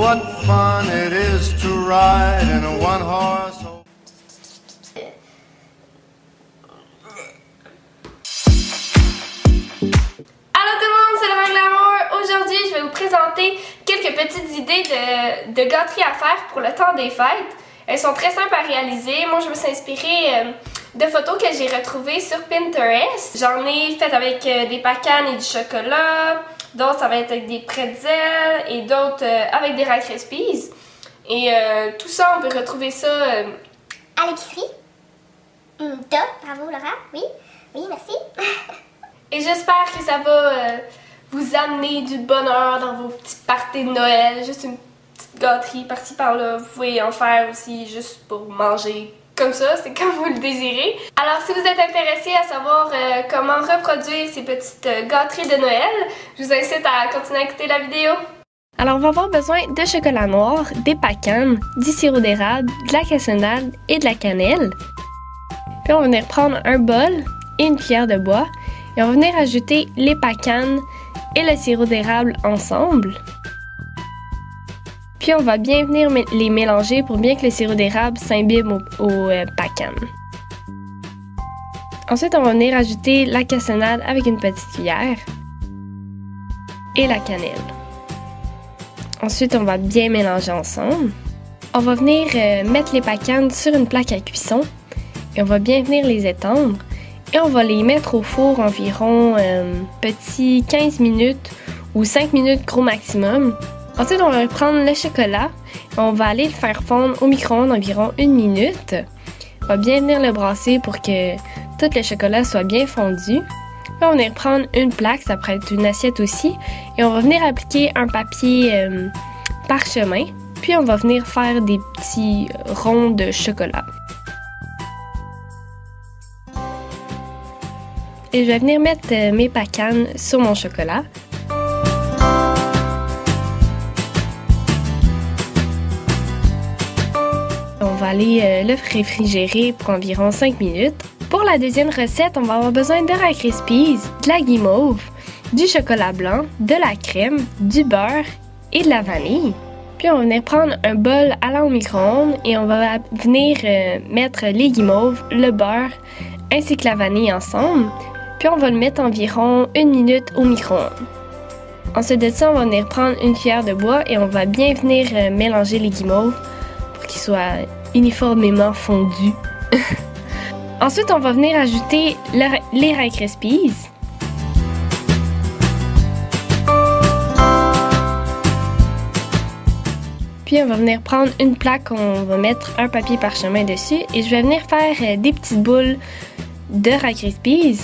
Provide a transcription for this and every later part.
what fun it is to ride in a one-horse. Allô tout le monde, c'est Laura Glamour. Aujourd'hui, je vais vous présenter quelques petites idées de gâteries à faire pour le temps des fêtes. Elles sont très simples à réaliser. Moi, je me suis inspirée de photos que j'ai retrouvées sur Pinterest. J'en ai fait avec des pacanes et du chocolat. D'autres, ça va être avec des pretzels et d'autres avec des Rice Krispies. Et tout ça, on peut retrouver ça à l'épicerie. Top, bravo Laura. Oui, merci. Et j'espère que ça va vous amener du bonheur dans vos petites parties de Noël. Juste une petite gâterie par-ci par-là. Vous pouvez en faire aussi juste pour manger comme ça, c'est comme vous le désirez. Alors si vous êtes intéressé à savoir comment reproduire ces petites gâteries de Noël, je vous incite à continuer à écouter la vidéo. Alors on va avoir besoin de chocolat noir, des pacanes, du sirop d'érable, de la cassonade et de la cannelle. Puis on va venir prendre un bol et une cuillère de bois et on va venir ajouter les pacanes et le sirop d'érable ensemble. Puis on va bien venir les mélanger pour bien que le sirop d'érable s'imbibe au pacanes. Ensuite, on va venir ajouter la cassonade avec une petite cuillère et la cannelle. Ensuite, on va bien mélanger ensemble. On va venir mettre les pacanes sur une plaque à cuisson et on va bien venir les étendre. Et on va les mettre au four environ petit 15 minutes ou 5 minutes gros maximum. Ensuite, on va prendre le chocolat et on va aller le faire fondre au micro-ondes environ 1 minute. On va bien venir le brasser pour que tout le chocolat soit bien fondu. Là, on va venir prendre une plaque, ça pourrait être une assiette aussi, et on va venir appliquer un papier parchemin. Puis on va venir faire des petits ronds de chocolat. Et je vais venir mettre mes pacanes sur mon chocolat. On va aller le réfrigérer pour environ 5 minutes. Pour la deuxième recette, on va avoir besoin de Rice Krispies, de la guimauve, du chocolat blanc, de la crème, du beurre et de la vanille. Puis on va venir prendre un bol allant au micro-ondes et on va venir mettre les guimauves, le beurre ainsi que la vanille ensemble. Puis on va le mettre environ 1 minute au micro-ondes. Ensuite de ça, on va venir prendre une cuillère de bois et on va bien venir mélanger les guimauves pour qu'ils soient uniformément fondus. Ensuite, on va venir ajouter les Rice Krispies. Puis on va venir prendre une plaque, on va mettre un papier parchemin dessus et je vais venir faire des petites boules de Rice Krispies.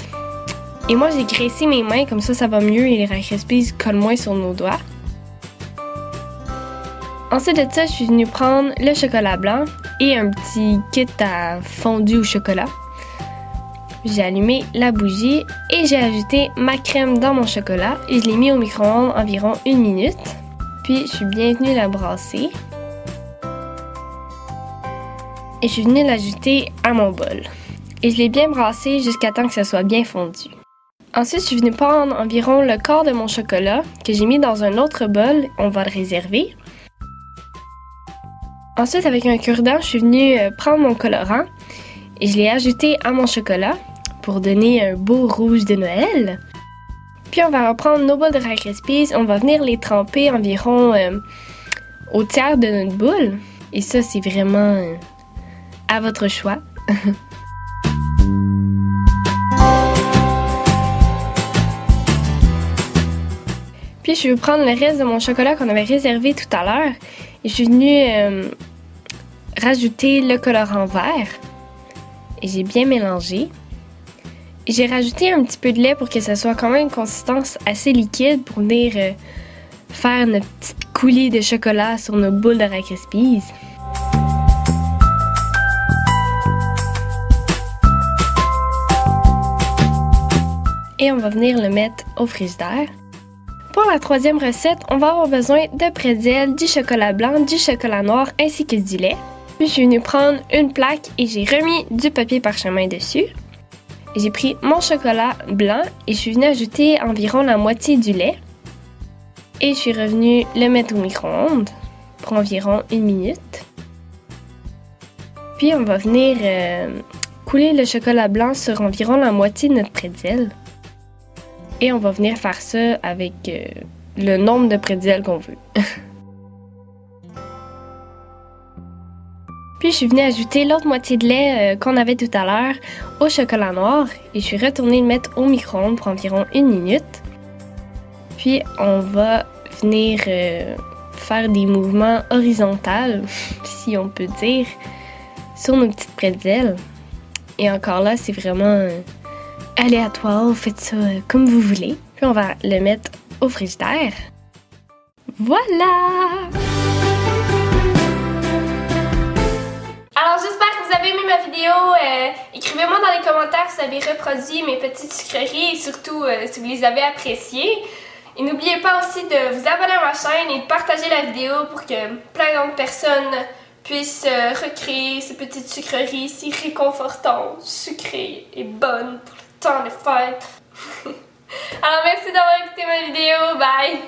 Et moi, j'ai graissé mes mains, comme ça va mieux et les Rice Krispies collent moins sur nos doigts. Ensuite de ça, je suis venue prendre le chocolat blanc et un petit kit à fondu au chocolat. J'ai allumé la bougie et j'ai ajouté ma crème dans mon chocolat et je l'ai mis au micro-ondes environ 1 minute. Puis je suis bien venue la brasser. Et je suis venue l'ajouter à mon bol. Et je l'ai bien brassé jusqu'à temps que ça soit bien fondu. Ensuite, je suis venue prendre environ le quart de mon chocolat que j'ai mis dans un autre bol. On va le réserver. Ensuite, avec un cure-dent, je suis venue prendre mon colorant et je l'ai ajouté à mon chocolat pour donner un beau rouge de Noël. Puis on va reprendre nos boules de Rice Krispies, on va venir les tremper environ au tiers de notre boule. Et ça, c'est vraiment à votre choix. Puis je vais prendre le reste de mon chocolat qu'on avait réservé tout à l'heure et je suis venue rajouter le colorant vert et j'ai bien mélangé. J'ai rajouté un petit peu de lait pour que ça soit quand même une consistance assez liquide pour venir faire notre petite coulée de chocolat sur nos boules de Rice Krispies. Et on va venir le mettre au frigidaire. Pour la troisième recette, on va avoir besoin de pretzels, du chocolat blanc, du chocolat noir ainsi que du lait. Puis je suis venue prendre une plaque et j'ai remis du papier parchemin dessus. J'ai pris mon chocolat blanc et je suis venue ajouter environ la moitié du lait. Et je suis revenue le mettre au micro-ondes. pour environ 1 minute. Puis on va venir couler le chocolat blanc sur environ la moitié de notre pretzel. Et on va venir faire ça avec le nombre de pretzels qu'on veut. Puis je suis venue ajouter l'autre moitié de lait qu'on avait tout à l'heure au chocolat noir et je suis retournée le mettre au micro-ondes pour environ 1 minute. Puis on va venir faire des mouvements horizontaux, si on peut dire, sur nos petites pretzels. Et encore là, c'est vraiment aléatoire, vous faites ça comme vous voulez. Puis on va le mettre au frigidaire. Voilà! Alors j'espère que vous avez aimé ma vidéo. Écrivez-moi dans les commentaires si vous avez reproduit mes petites sucreries et surtout si vous les avez appréciées. Et n'oubliez pas aussi de vous abonner à ma chaîne et de partager la vidéo pour que plein d'autres personnes puissent recréer ces petites sucreries si réconfortantes, sucrées et bonnes pour le temps des fêtes. Alors merci d'avoir écouté ma vidéo. Bye!